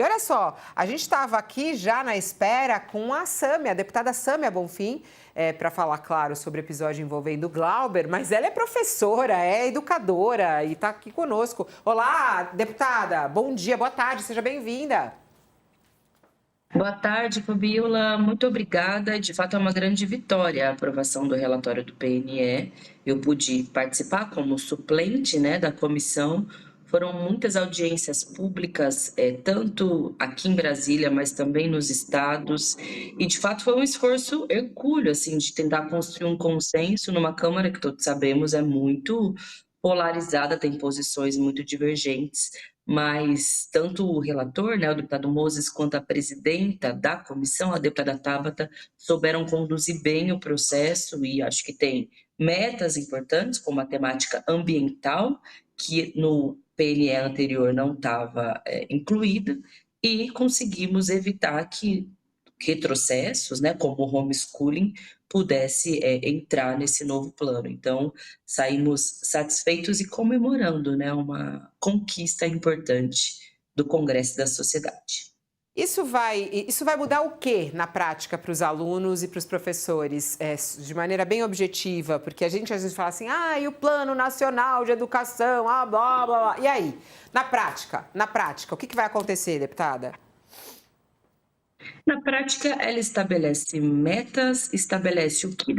E olha só, a gente estava aqui já na espera com a Sâmia, a deputada Sâmia Bonfim, para falar, claro, sobre o episódio envolvendo o Glauber, mas ela é professora, é educadora e está aqui conosco. Olá, deputada, bom dia, boa tarde, seja bem-vinda. Boa tarde, Fabiola. Muito obrigada. De fato, é uma grande vitória a aprovação do relatório do PNE. Eu pude participar como suplente, né, da comissão. Foram muitas audiências públicas, tanto aqui em Brasília, mas também nos estados. E, de fato, foi um esforço hercúleo, assim, de tentar construir um consenso numa Câmara que todos sabemos é muito polarizada, tem posições muito divergentes, mas tanto o relator, né, o deputado Moses, quanto a presidenta da comissão, a deputada Tabata, souberam conduzir bem o processo e acho que tem metas importantes, como a temática ambiental, que no PNE anterior não estava incluída, e conseguimos evitar que retrocessos, né, como o homeschooling, pudesse entrar nesse novo plano. Então, saímos satisfeitos e comemorando, né, uma conquista importante do Congresso da Sociedade. Isso vai mudar o quê na prática para os alunos e para os professores, de maneira bem objetiva? Porque a gente às vezes fala assim, e o Plano Nacional de Educação, blá, blá, blá. E aí, na prática, o que vai acontecer, deputada? Na prática, ela estabelece metas, estabelece o que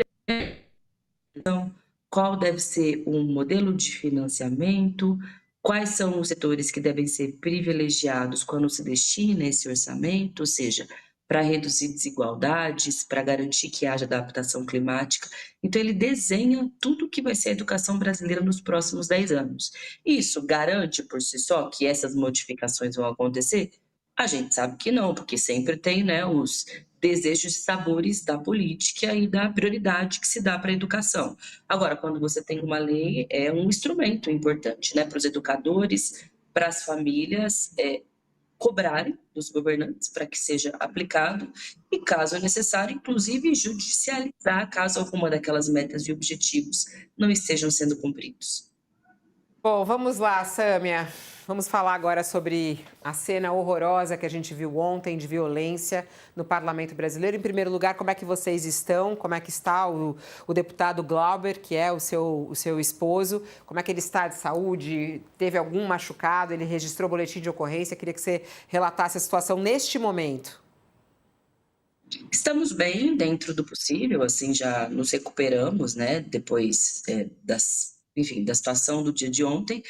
qual deve ser o modelo de financiamento, quais são os setores que devem ser privilegiados quando se destina esse orçamento, ou seja, para reduzir desigualdades, para garantir que haja adaptação climática. Então, ele desenha tudo o que vai ser a educação brasileira nos próximos 10 anos. Isso garante por si só que essas modificações vão acontecer? A gente sabe que não, porque sempre tem, né, os desejos e sabores da política e da prioridade que se dá para a educação. Agora, quando você tem uma lei, é um instrumento importante, né, para os educadores, para as famílias, cobrarem dos governantes para que seja aplicado e, caso necessário, inclusive judicializar caso alguma daquelas metas e objetivos não estejam sendo cumpridos. Bom, vamos lá, Sâmia. Vamos falar agora sobre a cena horrorosa que a gente viu ontem de violência no Parlamento Brasileiro. Em primeiro lugar, como é que vocês estão? Como é que está o deputado Glauber, que é o seu esposo? Como é que ele está de saúde? Teve algum machucado? Ele registrou boletim de ocorrência? Queria que você relatasse a situação neste momento. Estamos bem dentro do possível, assim, já nos recuperamos, né, depois enfim, da situação do dia de ontem,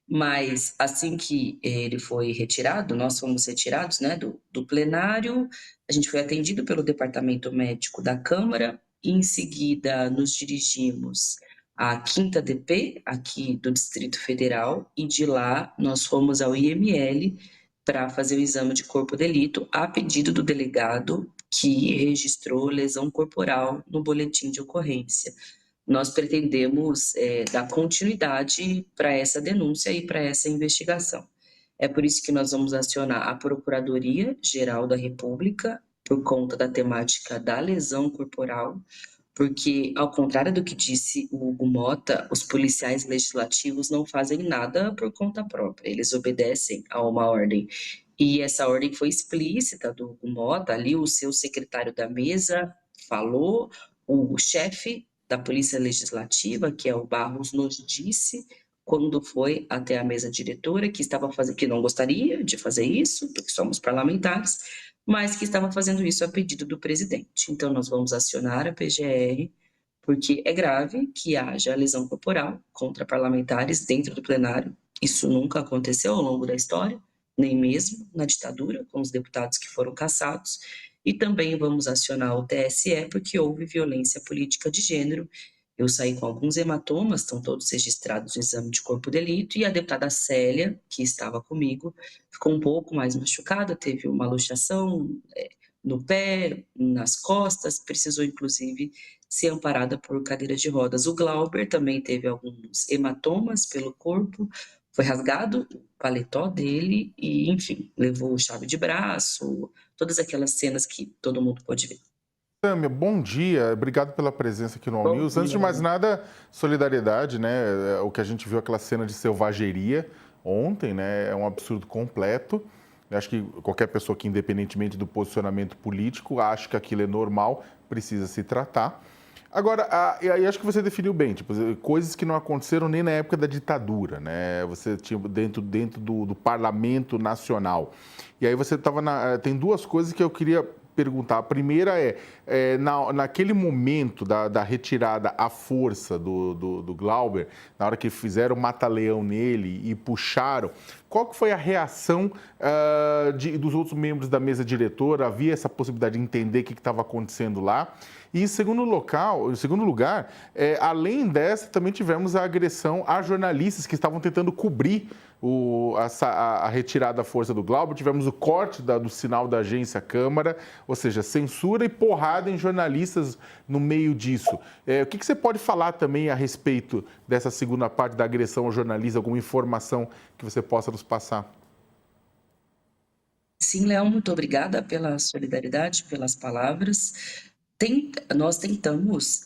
mas assim que ele foi retirado, nós fomos retirados, né, do plenário, a gente foi atendido pelo departamento médico da Câmara, e em seguida nos dirigimos à 5ª DP, aqui do Distrito Federal, e de lá nós fomos ao IML para fazer o exame de corpo de delito a pedido do delegado que registrou lesão corporal no boletim de ocorrência. Nós pretendemos dar continuidade para essa denúncia e para essa investigação. É por isso que nós vamos acionar a Procuradoria-Geral da República por conta da temática da lesão corporal, porque, ao contrário do que disse o Hugo Mota, os policiais legislativos não fazem nada por conta própria, eles obedecem a uma ordem. E essa ordem foi explícita do Hugo Mota, ali o seu secretário da mesa falou, o chefe da Polícia Legislativa, que é o Barros, nos disse quando foi até a mesa diretora que não gostaria de fazer isso, porque somos parlamentares, mas que estava fazendo isso a pedido do presidente. Então, nós vamos acionar a PGR, porque é grave que haja lesão corporal contra parlamentares dentro do plenário. Isso nunca aconteceu ao longo da história, nem mesmo na ditadura, com os deputados que foram cassados. E também vamos acionar o TSE, porque houve violência política de gênero. Eu saí com alguns hematomas, estão todos registrados no exame de corpo de delito, e a deputada Célia, que estava comigo, ficou um pouco mais machucada, teve uma luxação no pé, nas costas, precisou inclusive ser amparada por cadeira de rodas. O Glauber também teve alguns hematomas pelo corpo, foi rasgado o paletó dele e, enfim, levou chave de braço, todas aquelas cenas que todo mundo pode ver. Sâmia, bom dia. Obrigado pela presença aqui no All Bom News. Antes de mais dia. nada, solidariedade, né? O que a gente viu, aquela cena de selvageria ontem, né? É um absurdo completo. Eu acho que qualquer pessoa que, independentemente do posicionamento político, acha que aquilo é normal, precisa se tratar. Agora, e aí acho que você definiu bem, tipo, coisas que não aconteceram nem na época da ditadura, né? Você tinha dentro do Parlamento Nacional. E aí você estava tem duas coisas que eu queria perguntar. A primeira naquele momento da retirada à força do Glauber, na hora que fizeram o mata-leão nele e puxaram, qual que foi a reação dos outros membros da mesa diretora? Havia essa possibilidade de entender o que estava acontecendo lá? E em segundo lugar, além dessa, também tivemos a agressão a jornalistas que estavam tentando cobrir a retirada da força do Glauber. Tivemos o corte do sinal da agência Câmara, ou seja, censura e porrada em jornalistas no meio disso. O que você pode falar também a respeito dessa segunda parte da agressão ao jornalista? Alguma informação que você possa nos passar? Sim, Léo, muito obrigada pela solidariedade, pelas palavras. Nós tentamos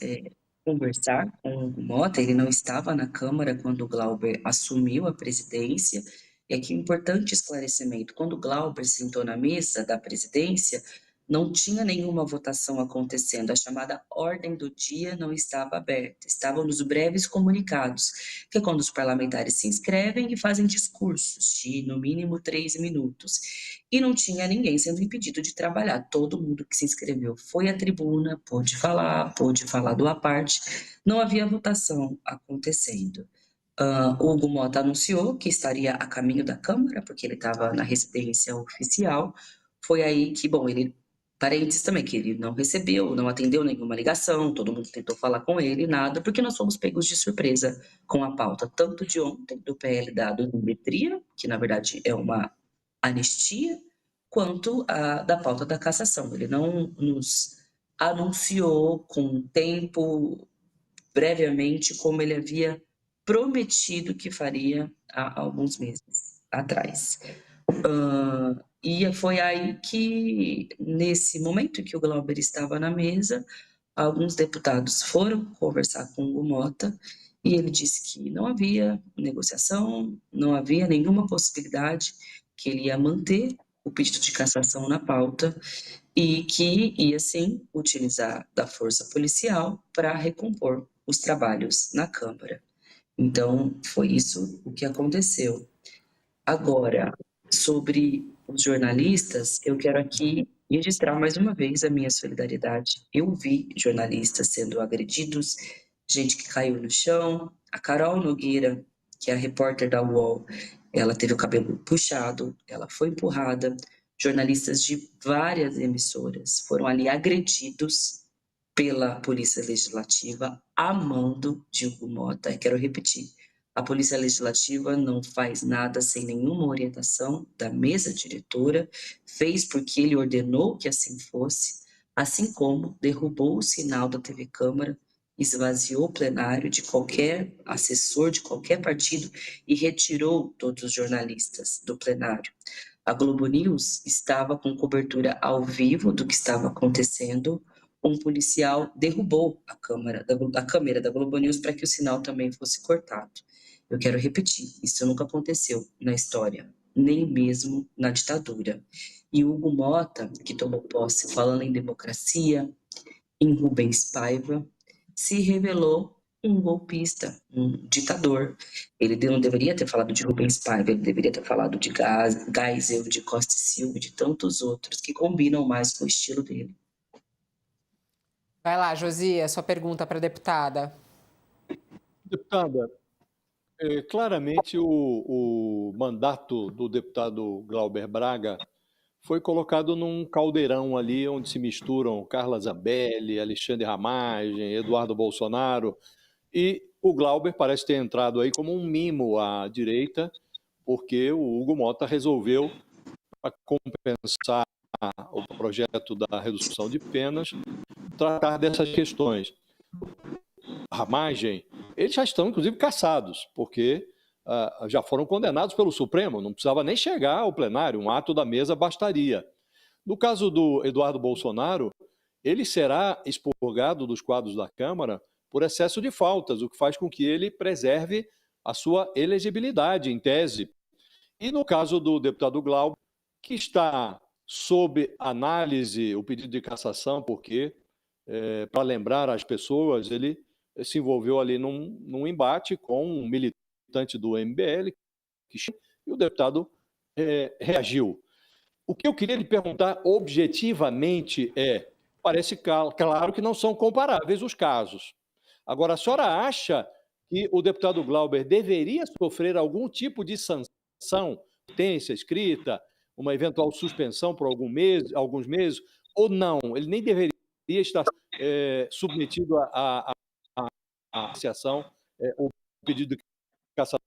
conversar com o Mota, ele não estava na Câmara quando o Glauber assumiu a presidência. E aqui um importante esclarecimento: quando o Glauber sentou na mesa da presidência, não tinha nenhuma votação acontecendo, a chamada ordem do dia não estava aberta, estavam nos breves comunicados, que é quando os parlamentares se inscrevem e fazem discursos de, no mínimo, 3 minutos. E não tinha ninguém sendo impedido de trabalhar. Todo mundo que se inscreveu foi à tribuna, pôde falar do à parte. Não havia votação acontecendo. Hugo Mota anunciou que estaria a caminho da Câmara, porque ele estava na residência oficial. Foi aí que, bom, parênteses também, que ele não recebeu, não atendeu nenhuma ligação, todo mundo tentou falar com ele, nada, porque nós fomos pegos de surpresa com a pauta, tanto de ontem, do PL da dosimetria, que na verdade é uma anistia, quanto da pauta da cassação. Ele não nos anunciou com tempo, brevemente, como ele havia prometido que faria há alguns meses atrás. E foi aí que, nesse momento em que o Glauber estava na mesa, alguns deputados foram conversar com o Mota e ele disse que não havia negociação, não havia nenhuma possibilidade, que ele ia manter o pedido de cassação na pauta e que ia, sim, utilizar da força policial para recompor os trabalhos na Câmara. Então, foi isso o que aconteceu. Agora, sobre os jornalistas, eu quero aqui registrar mais uma vez a minha solidariedade. Eu vi jornalistas sendo agredidos, gente que caiu no chão. A Carol Nogueira, que é a repórter da UOL, ela teve o cabelo puxado, ela foi empurrada. Jornalistas de várias emissoras foram ali agredidos pela Polícia Legislativa a mando de Hugo Mota. Quero repetir, a Polícia Legislativa não faz nada sem nenhuma orientação da mesa diretora, fez porque ele ordenou que assim fosse, assim como derrubou o sinal da TV Câmara, esvaziou o plenário de qualquer assessor de qualquer partido e retirou todos os jornalistas do plenário. A Globo News estava com cobertura ao vivo do que estava acontecendo. Um policial derrubou a câmera da Globo News para que o sinal também fosse cortado. Eu quero repetir, isso nunca aconteceu na história, nem mesmo na ditadura. E Hugo Mota, que tomou posse falando em democracia, em Rubens Paiva, se revelou um golpista, um ditador. Ele não deveria ter falado de Rubens Paiva, ele deveria ter falado de Geisel, de Costa e Silva, de tantos outros que combinam mais com o estilo dele. Vai lá, Josias, sua pergunta para a deputada. Deputada, claramente o mandato do deputado Glauber Braga foi colocado num caldeirão ali onde se misturam Carla Zambelli, Alexandre Ramagem, Eduardo Bolsonaro, e o Glauber parece ter entrado aí como um mimo à direita, porque o Hugo Mota resolveu, para compensar o projeto da redução de penas, tratar dessas questões. Ramagem, eles já estão, inclusive, caçados, porque já foram condenados pelo Supremo, não precisava nem chegar ao plenário, um ato da mesa bastaria. No caso do Eduardo Bolsonaro, ele será expurgado dos quadros da Câmara por excesso de faltas, o que faz com que ele preserve a sua elegibilidade, em tese. E no caso do deputado Glauber, que está sob análise o pedido de cassação, porque, para lembrar as pessoas, ele se envolveu ali num embate com um militante do MBL, e o deputado reagiu. O que eu queria lhe perguntar objetivamente parece claro que não são comparáveis os casos. Agora, a senhora acha que o deputado Glauber deveria sofrer algum tipo de sanção, sentença escrita, uma eventual suspensão por alguns meses, ou não? Ele nem deveria estar submetido à associação, ou pedido de cassação.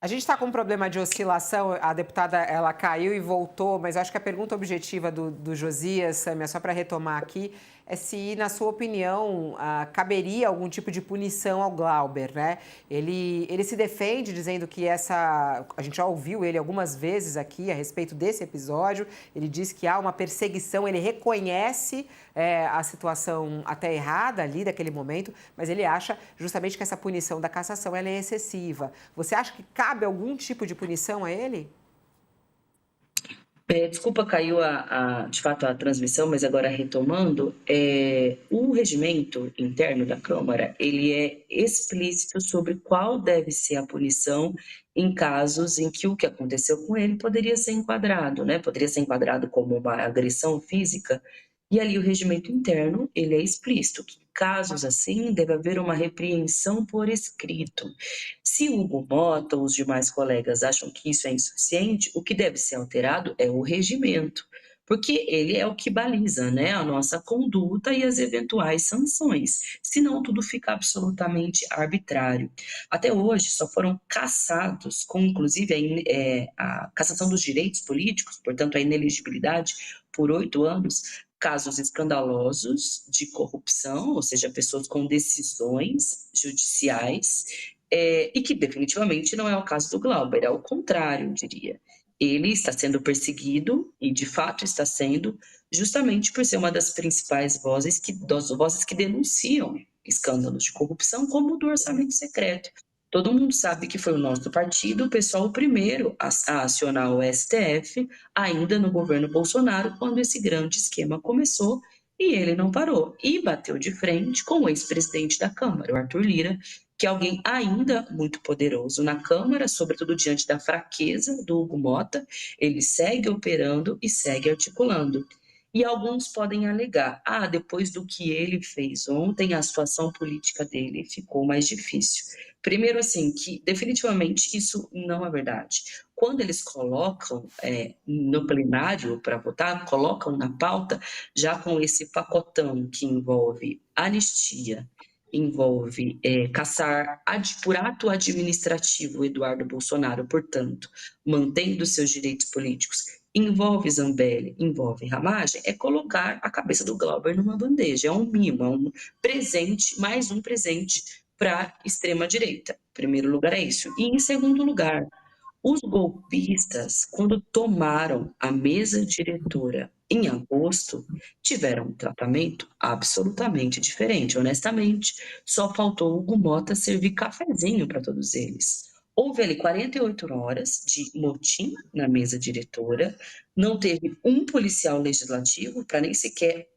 A gente está com um problema de oscilação, a deputada ela caiu e voltou, mas eu acho que a pergunta objetiva do Josias, Sâmia, só para retomar aqui, é se, na sua opinião, caberia algum tipo de punição ao Glauber, né? Ele se defende dizendo que a gente já ouviu ele algumas vezes aqui a respeito desse episódio, ele diz que há uma perseguição, ele reconhece a situação até errada ali daquele momento, mas ele acha justamente que essa punição da cassação ela é excessiva. Você acha que cabe algum tipo de punição a ele? Desculpa, caiu de fato a transmissão, mas agora retomando, o regimento interno da Câmara, ele é explícito sobre qual deve ser a punição em casos em que o que aconteceu com ele poderia ser enquadrado, né? Poderia ser enquadrado como uma agressão física, e ali o regimento interno, ele é explícito, que em casos assim deve haver uma repreensão por escrito. Se o Hugo Mota ou os demais colegas acham que isso é insuficiente, o que deve ser alterado é o regimento, porque ele é o que baliza, né, a nossa conduta e as eventuais sanções, senão tudo fica absolutamente arbitrário. Até hoje só foram cassados, com inclusive a cassação dos direitos políticos, portanto a inelegibilidade por 8 anos, casos escandalosos de corrupção, ou seja, pessoas com decisões judiciais, e que definitivamente não é o caso do Glauber, é o contrário, eu diria. Ele está sendo perseguido, e de fato está sendo, justamente por ser uma das principais vozes que denunciam escândalos de corrupção, como o do orçamento secreto. Todo mundo sabe que foi o nosso partido, o pessoal, o primeiro a acionar o STF, ainda no governo Bolsonaro, quando esse grande esquema começou, e ele não parou. E bateu de frente com o ex-presidente da Câmara, o Arthur Lira, que é alguém ainda muito poderoso na Câmara, sobretudo diante da fraqueza do Hugo Mota. Ele segue operando e segue articulando. E alguns podem alegar, depois do que ele fez ontem, a situação política dele ficou mais difícil. Primeiro, assim, que definitivamente isso não é verdade. Quando eles colocam no plenário para votar, colocam na pauta, já com esse pacotão que envolve anistia, envolve caçar por ato administrativo Eduardo Bolsonaro, portanto, mantendo seus direitos políticos, envolve Zambelli, envolve ramagem, é colocar a cabeça do Glauber numa bandeja, é um mimo, é um presente, mais um presente para a extrema-direita. Em primeiro lugar é isso. E em segundo lugar, os golpistas, quando tomaram a mesa diretora em agosto, tiveram um tratamento absolutamente diferente. Honestamente, só faltou o Hugo Mota servir cafezinho para todos eles. Houve ali 48 horas de motim na mesa diretora, não teve um policial legislativo para nem sequer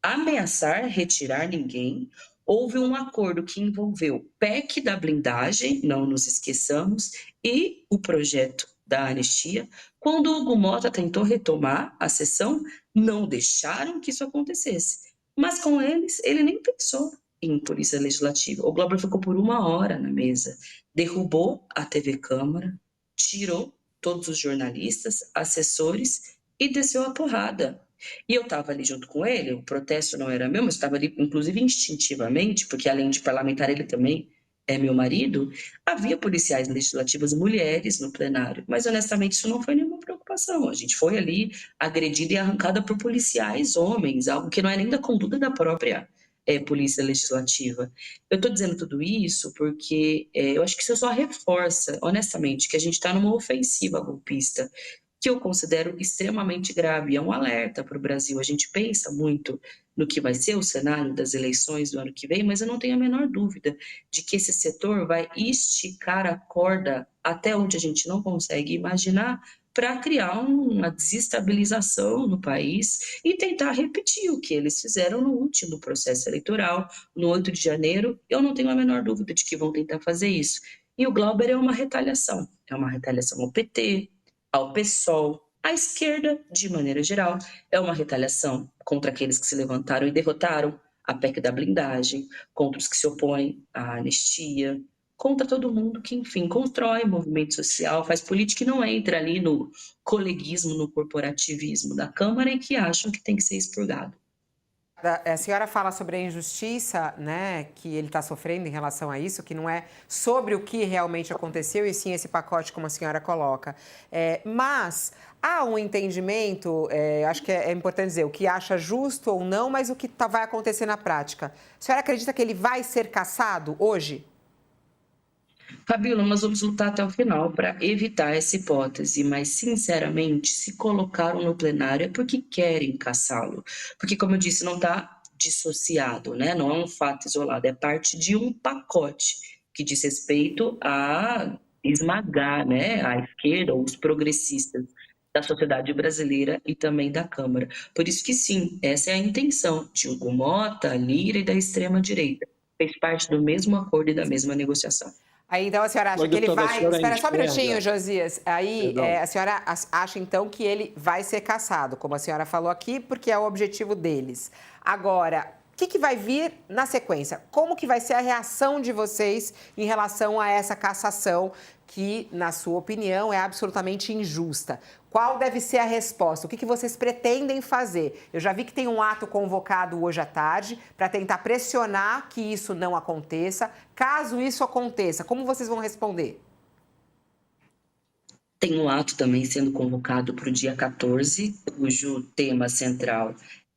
ameaçar retirar ninguém. Houve um acordo que envolveu PEC da blindagem, não nos esqueçamos, e o projeto da anistia. Quando o Hugo Mota tentou retomar a sessão, não deixaram que isso acontecesse. Mas com eles, ele nem pensou em polícia legislativa. O Glauber ficou por 1 hora na mesa, derrubou a TV Câmara, tirou todos os jornalistas, assessores e desceu a porrada. E eu estava ali junto com ele, o protesto não era meu, mas estava ali, inclusive, instintivamente, porque além de parlamentar, ele também é meu marido, havia policiais legislativas mulheres no plenário, mas honestamente isso não foi nenhuma preocupação. A gente foi ali agredida e arrancada por policiais homens, algo que não é nem da conduta da própria polícia legislativa. Eu estou dizendo tudo isso porque eu acho que isso só reforça, honestamente, que a gente está numa ofensiva golpista, que eu considero extremamente grave. É um alerta para o Brasil. A gente pensa muito no que vai ser o cenário das eleições do ano que vem, mas eu não tenho a menor dúvida de que esse setor vai esticar a corda até onde a gente não consegue imaginar para criar uma desestabilização no país e tentar repetir o que eles fizeram no último processo eleitoral, no 8 de janeiro. Eu não tenho a menor dúvida de que vão tentar fazer isso. E o Glauber é uma retaliação ao PT, ao PSOL, à esquerda, de maneira geral, é uma retaliação contra aqueles que se levantaram e derrotaram a PEC da blindagem, contra os que se opõem à anistia, contra todo mundo que, enfim, constrói movimento social, faz política e não entra ali no coleguismo, no corporativismo da Câmara e que acham que tem que ser expurgado. A senhora fala sobre a injustiça, né, que ele está sofrendo em relação a isso, que não é sobre o que realmente aconteceu, e sim esse pacote, como a senhora coloca. Mas há um entendimento, acho que é importante dizer, o que acha justo ou não, mas o que vai acontecer na prática. A senhora acredita que ele vai ser cassado hoje? Fabíola, nós vamos lutar até o final para evitar essa hipótese, mas, sinceramente, se colocaram no plenário é porque querem caçá-lo. Porque, como eu disse, não está dissociado, né? Não é um fato isolado, é parte de um pacote que diz respeito a esmagar, né, a esquerda ou os progressistas da sociedade brasileira e também da Câmara. Por isso que, sim, essa é a intenção de Hugo Mota, Lira e da extrema-direita. Fez parte do mesmo acordo e da mesma negociação. Aí, então, a senhora acha Mas, que ele deputada, a vai... senhora Espera só um minutinho, enxerga... Josias. Aí, Perdão. a senhora acha, então, que ele vai ser cassado, como a senhora falou aqui, porque é o objetivo deles. Agora, o que vai vir na sequência? Como que vai ser a reação de vocês em relação a essa cassação que, na sua opinião, é absolutamente injusta? Qual deve ser a resposta? O que vocês pretendem fazer? Eu já vi que tem um ato convocado hoje à tarde para tentar pressionar que isso não aconteça. Caso isso aconteça, como vocês vão responder? Tem um ato também sendo convocado para o dia 14, cujo tema central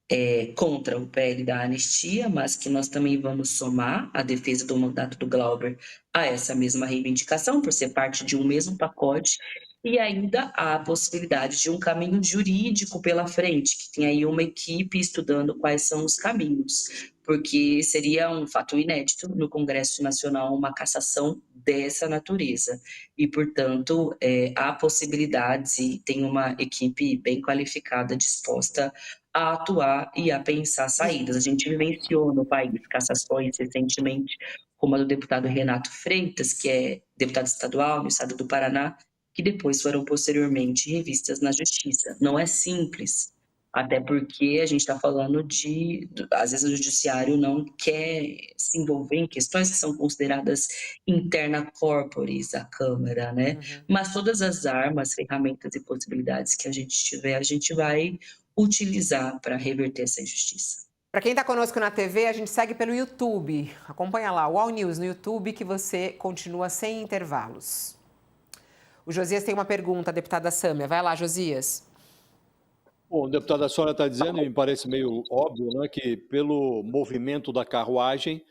é contra o PL da anistia, mas que nós também vamos somar a defesa do mandato do Glauber a essa mesma reivindicação, por ser parte de um mesmo pacote, e ainda há a possibilidade de um caminho jurídico pela frente, que tem aí uma equipe estudando quais são os caminhos, porque seria um fato inédito no Congresso Nacional uma cassação dessa natureza. E, portanto, há possibilidades e tem uma equipe bem qualificada disposta a atuar e a pensar saídas. A gente vivenciou no país cassações recentemente, como a do deputado Renato Freitas, que é deputado estadual no estado do Paraná, que depois foram posteriormente revistas na justiça. Não é simples, até porque a gente está falando às vezes o judiciário não quer se envolver em questões que são consideradas interna corporis da Câmara, né? Mas todas as armas, ferramentas e possibilidades que a gente tiver, a gente vai utilizar para reverter essa injustiça. Para quem está conosco na TV, a gente segue pelo YouTube. Acompanha lá o All News no YouTube, que você continua sem intervalos. O Josias tem uma pergunta, deputada Sâmia. Vai lá, Josias. Bom, deputada, a senhora está dizendo, e me parece meio óbvio, né, que pelo movimento da carruagem,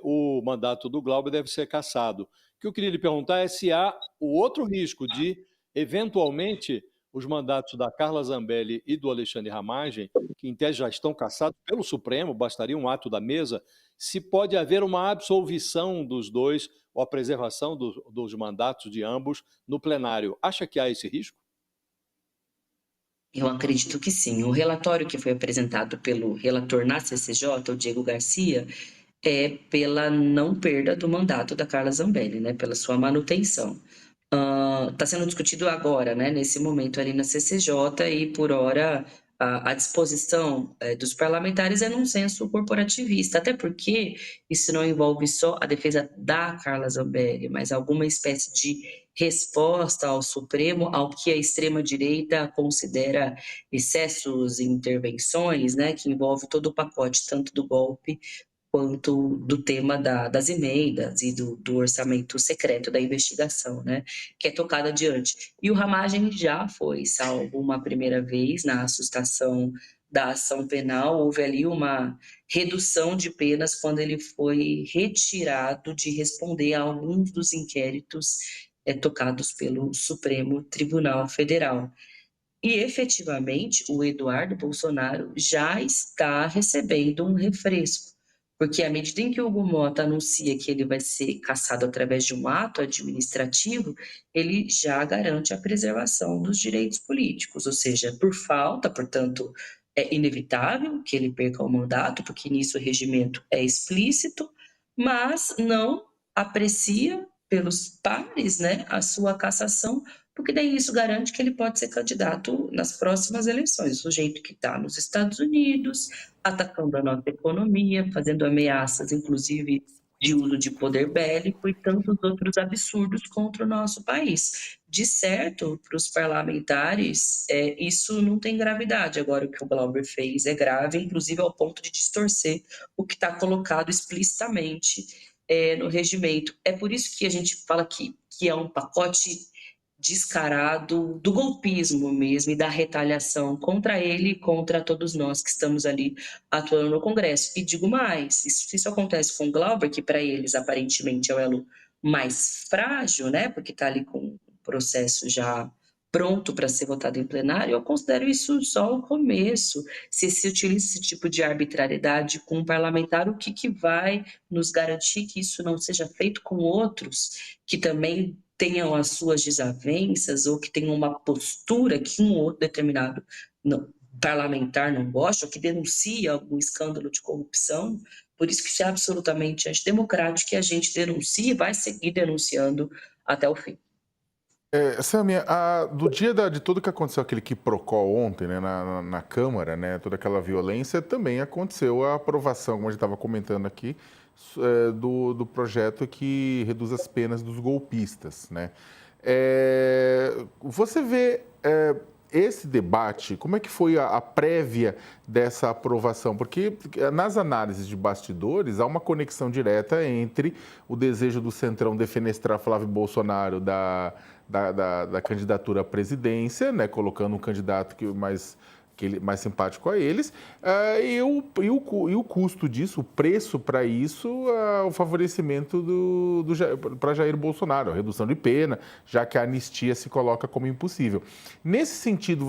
o mandato do Glauber deve ser cassado. O que eu queria lhe perguntar é se há o outro risco de, eventualmente, os mandatos da Carla Zambelli e do Alexandre Ramagem, que em tese já estão cassados pelo Supremo, bastaria um ato da mesa, se pode haver uma absolvição dos dois ou a preservação dos mandatos de ambos no plenário. Acha que há esse risco? Eu acredito que sim. O relatório que foi apresentado pelo relator na CCJ, o Diego Garcia, é pela não perda do mandato da Carla Zambelli, né, pela sua manutenção. Está sendo discutido agora, né, nesse momento ali na CCJ, e por hora a disposição dos parlamentares é num senso corporativista, até porque isso não envolve só a defesa da Carla Zambelli, mas alguma espécie de resposta ao Supremo ao que a extrema-direita considera excessos e intervenções, né, que envolve todo o pacote, tanto do golpe quanto do tema das emendas e do orçamento secreto da investigação, né, que é tocado adiante. E o Ramagem já foi salvo uma primeira vez na assustação da ação penal. Houve ali uma redução de penas quando ele foi retirado de responder a alguns dos inquéritos tocados pelo Supremo Tribunal Federal. E, efetivamente, o Eduardo Bolsonaro já está recebendo um refresco, Porque à medida em que o Hugo Mota anuncia que ele vai ser cassado através de um ato administrativo, ele já garante a preservação dos direitos políticos, ou seja, por falta, portanto, é inevitável que ele perca o mandato, porque nisso o regimento é explícito, mas não aprecia pelos pares, né, a sua cassação, porque daí isso garante que ele pode ser candidato nas próximas eleições, o sujeito que está nos Estados Unidos, atacando a nossa economia, fazendo ameaças, inclusive de uso de poder bélico e tantos outros absurdos contra o nosso país. De certo, para os parlamentares, isso não tem gravidade. Agora, o que o Glauber fez é grave, inclusive ao ponto de distorcer o que está colocado explicitamente no regimento. É por isso que a gente fala que é um pacote descarado do golpismo mesmo e da retaliação contra ele e contra todos nós que estamos ali atuando no Congresso. E digo mais, isso acontece com o Glauber, que para eles aparentemente é o elo mais frágil, né? Porque está ali com o processo já pronto para ser votado em plenário, eu considero isso só o começo. Se se utiliza esse tipo de arbitrariedade com um parlamentar, o que vai nos garantir que isso não seja feito com outros que também tenham as suas desavenças ou que tenham uma postura que um ou outro determinado parlamentar não gosta, ou que denuncia algum escândalo de corrupção? Por isso que isso é absolutamente antidemocrático, que a gente denuncia e vai seguir denunciando até o fim. Samia, do dia de tudo que aconteceu, aquele quiprocó ontem, né, na Câmara, né, toda aquela violência, também aconteceu a aprovação, como a gente estava comentando aqui, do projeto que reduz as penas dos golpistas, né? Você vê esse debate, como é que foi a prévia dessa aprovação? Porque nas análises de bastidores há uma conexão direta entre o desejo do Centrão defenestrar Flávio Bolsonaro da candidatura à presidência, né, colocando um candidato mais simpático a eles, e o custo disso, o preço para isso, o favorecimento para Jair Bolsonaro, a redução de pena, já que a anistia se coloca como impossível. Nesse sentido,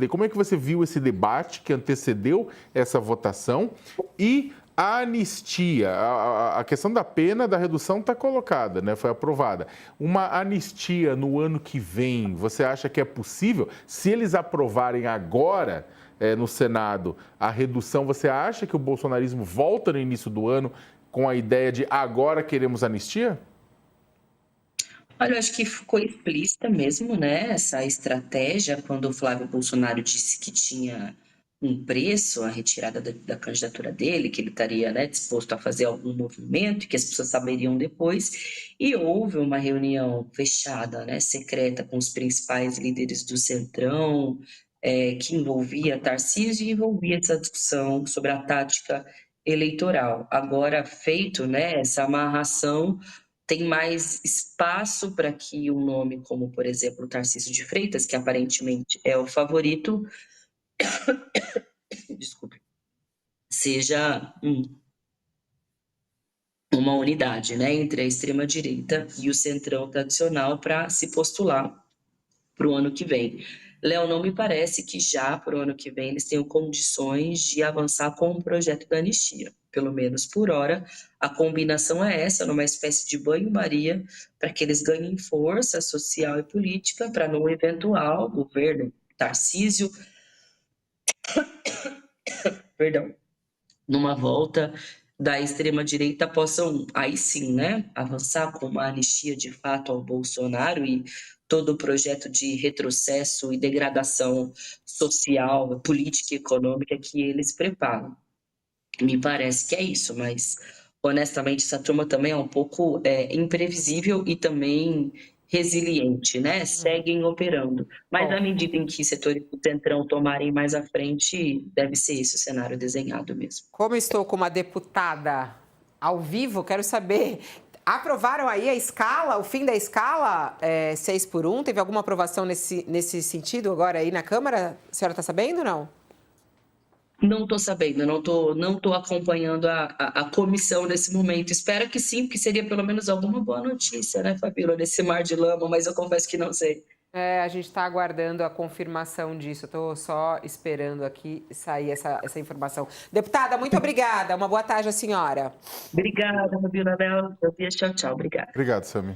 como é que você viu esse debate que antecedeu essa votação e a anistia, a questão da pena, da redução está colocada, né? Foi aprovada. Uma anistia no ano que vem, você acha que é possível? Se eles aprovarem agora no Senado a redução, você acha que o bolsonarismo volta no início do ano com a ideia de agora queremos anistia? Olha, eu acho que ficou explícita mesmo, né, essa estratégia quando o Flávio Bolsonaro disse que tinha um preço a retirada da candidatura dele, que ele estaria, né, disposto a fazer algum movimento, que as pessoas saberiam depois. E houve uma reunião fechada, né, secreta, com os principais líderes do Centrão, que envolvia Tarcísio e envolvia essa discussão sobre a tática eleitoral. Agora, feito, né, essa amarração, tem mais espaço para que um nome como, por exemplo, Tarcísio de Freitas, que aparentemente é o favorito, desculpe, seja uma unidade, né, entre a extrema-direita e o centrão tradicional para se postular para o ano que vem. Léo, não me parece que já para o ano que vem eles tenham condições de avançar com o projeto da anistia. Pelo menos por hora, a combinação é essa, numa espécie de banho-maria, para que eles ganhem força social e política para, no eventual governo Tarcísio, numa volta da extrema-direita, possam, aí sim, né, avançar com uma anistia de fato ao Bolsonaro e todo o projeto de retrocesso e degradação social, política e econômica que eles preparam. Me parece que é isso, mas honestamente essa turma também é um pouco imprevisível e também resiliente, né? Seguem operando. Mas à medida em que setores do Centrão tomarem mais à frente, deve ser esse o cenário desenhado mesmo. Como estou com uma deputada ao vivo, quero saber, aprovaram aí a escala, o fim da escala 6x1? Teve alguma aprovação nesse sentido agora aí na Câmara? A senhora está sabendo ou não? Não estou sabendo, não tô acompanhando a comissão nesse momento. Espero que sim, porque seria pelo menos alguma boa notícia, né, Fabíola, nesse mar de lama, mas eu confesso que não sei. A gente está aguardando a confirmação disso. Estou só esperando aqui sair essa informação. Deputada, muito obrigada. Uma boa tarde à senhora. Obrigada, Fabiola. Tchau, tchau. Obrigada. Obrigado, Sami.